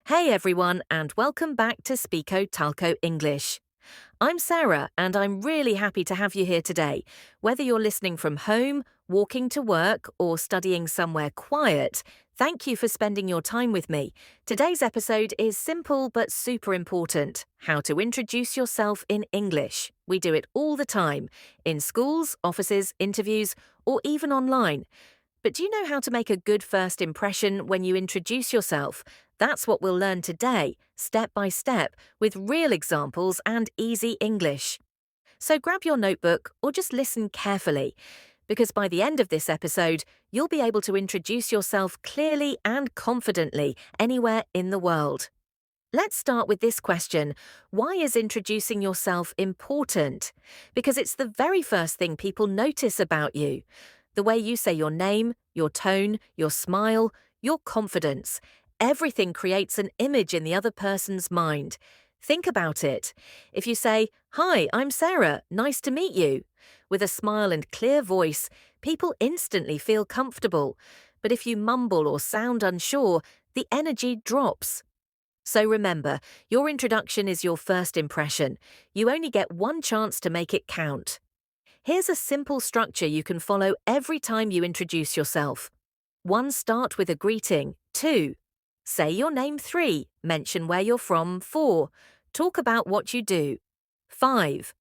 Hey everyone, and welcome back to Speako Talko English. I'm Sarah, and I'm really happy to have you here today. Whether you're listening from home, walking to work, or studying somewhere quiet, thank you for spending your time with me. Today's episode is simple but super important: how to introduce yourself in English. We do it all the time, in schools, offices, interviews, or even online. But do you know how to make a good first impression when you introduce yourself? That's what we'll learn today, step by step, with real examples and easy English. So grab your notebook or just listen carefully, because by the end of this episode, you'll be able to introduce yourself clearly and confidently anywhere in the world. Let's start with this question: why is introducing yourself important? Because it's the very first thing people notice about you. The way you say your name, your tone, your smile, your confidence, everything creates an image in the other person's mind. Think about it. If you say, "Hi, I'm Sarah, nice to meet you," with a smile and clear voice, people instantly feel comfortable. But if you mumble or sound unsure, the energy drops. So remember, your introduction is your first impression. You only get one chance to make it count. Here's a simple structure you can follow every time you introduce yourself. 1. Start with a greeting. 2. Say your name. 3. Mention where you're from. 4. Talk about what you do. 5.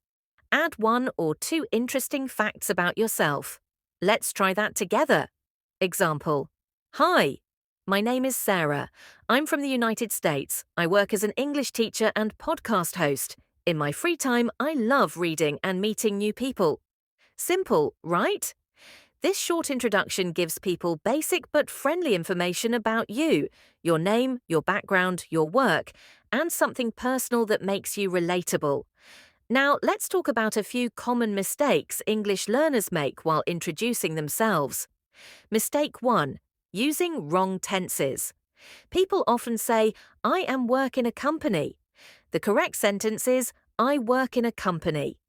Add 1 or 2 interesting facts about yourself. Let's try that together. Example: Hi, my name is Sarah. I'm from the United States. I work as an English teacher and podcast host. In my free time, I love reading and meeting new people. Simple, right? This short introduction gives people basic but friendly information about you, your name, your background, your work, and something personal that makes you relatable. Now, let's talk about a few common mistakes English learners make while introducing themselves. Mistake 1. Using wrong tenses. People often say, "I am work in a company." The correct sentence is, "I work in a company."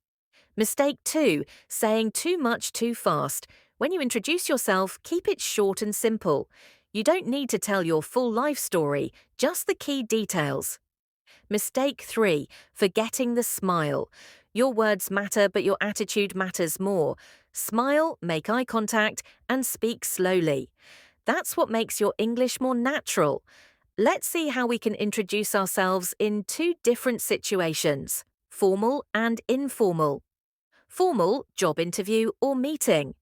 Mistake 2. Saying too much too fast. When you introduce yourself, keep it short and simple. You don't need to tell your full life story, just the key details. Mistake 3. Forgetting the smile. Your words matter, but your attitude matters more. Smile, make eye contact, and speak slowly. That's what makes your English more natural. Let's see how we can introduce ourselves in 2 different situations: formal and informal. Formal, job interview or meeting.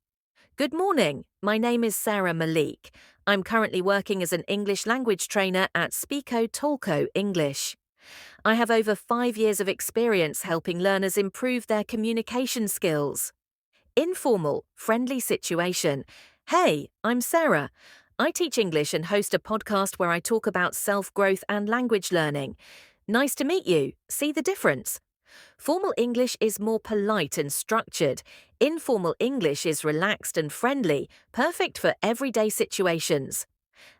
Good morning, my name is Sarah Malik. I'm currently working as an English language trainer at Speako Talko English. I have over 5 years of experience helping learners improve their communication skills. Informal, friendly situation. Hey, I'm Sarah. I teach English and host a podcast where I talk about self-growth and language learning. Nice to meet you. See the difference? Formal English is more polite and structured. Informal English is relaxed and friendly, perfect for everyday situations.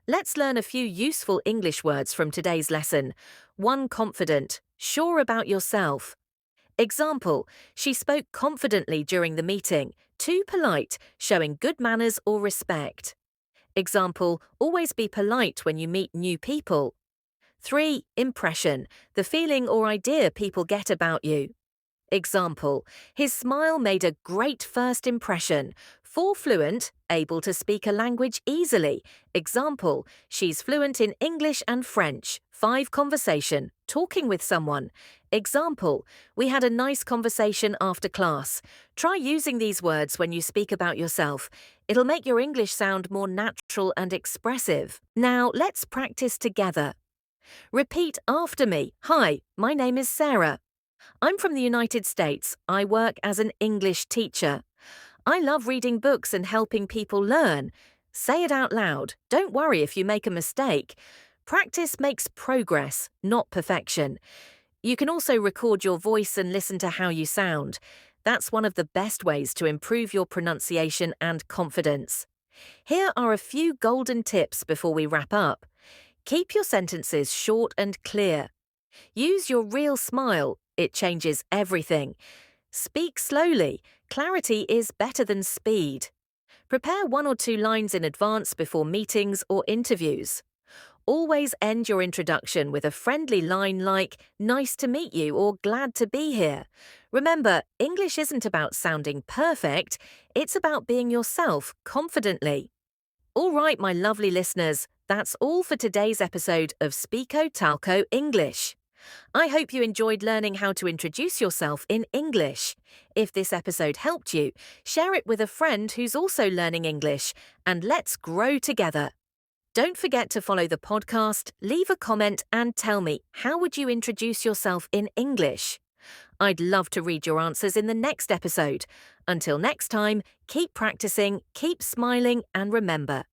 Let's learn a few useful English words from today's lesson. 1. Confident, sure about yourself. Example: she spoke confidently during the meeting. 2. Polite, showing good manners or respect. Example: always be polite when you meet new people. 3. Impression, the feeling or idea people get about you. Example: his smile made a great first impression. 4. Fluent, able to speak a language easily. Example: she's fluent in English and French. 5. Conversation, talking with someone. Example: we had a nice conversation after class. Try using these words when you speak about yourself. It'll make your English sound more natural and expressive. Now, let's practice together. Repeat after me. Hi, my name is Sarah. I'm from the United States. I work as an English teacher. I love reading books and helping people learn. Say it out loud. Don't worry if you make a mistake. Practice makes progress, not perfection. You can also record your voice and listen to how you sound. That's one of the best ways to improve your pronunciation and confidence. Here are a few golden tips before we wrap up. Keep your sentences short and clear. Use your real smile. It changes everything. Speak slowly. Clarity is better than speed. Prepare 1 or 2 lines in advance before meetings or interviews. Always end your introduction with a friendly line like, "Nice to meet you" or "Glad to be here." Remember, English isn't about sounding perfect, it's about being yourself confidently. All right, my lovely listeners, that's all for today's episode of Speako Talko English. I hope you enjoyed learning how to introduce yourself in English. If this episode helped you, share it with a friend who's also learning English, and let's grow together. Don't forget to follow the podcast, leave a comment, and tell me, how would you introduce yourself in English? I'd love to read your answers in the next episode. Until next time, keep practicing, keep smiling, and remember,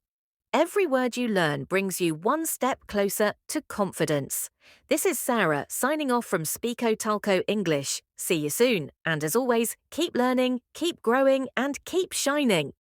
every word you learn brings you one step closer to confidence. This is Sarah signing off from Speako Talko English. See you soon, and as always, keep learning, keep growing, and keep shining.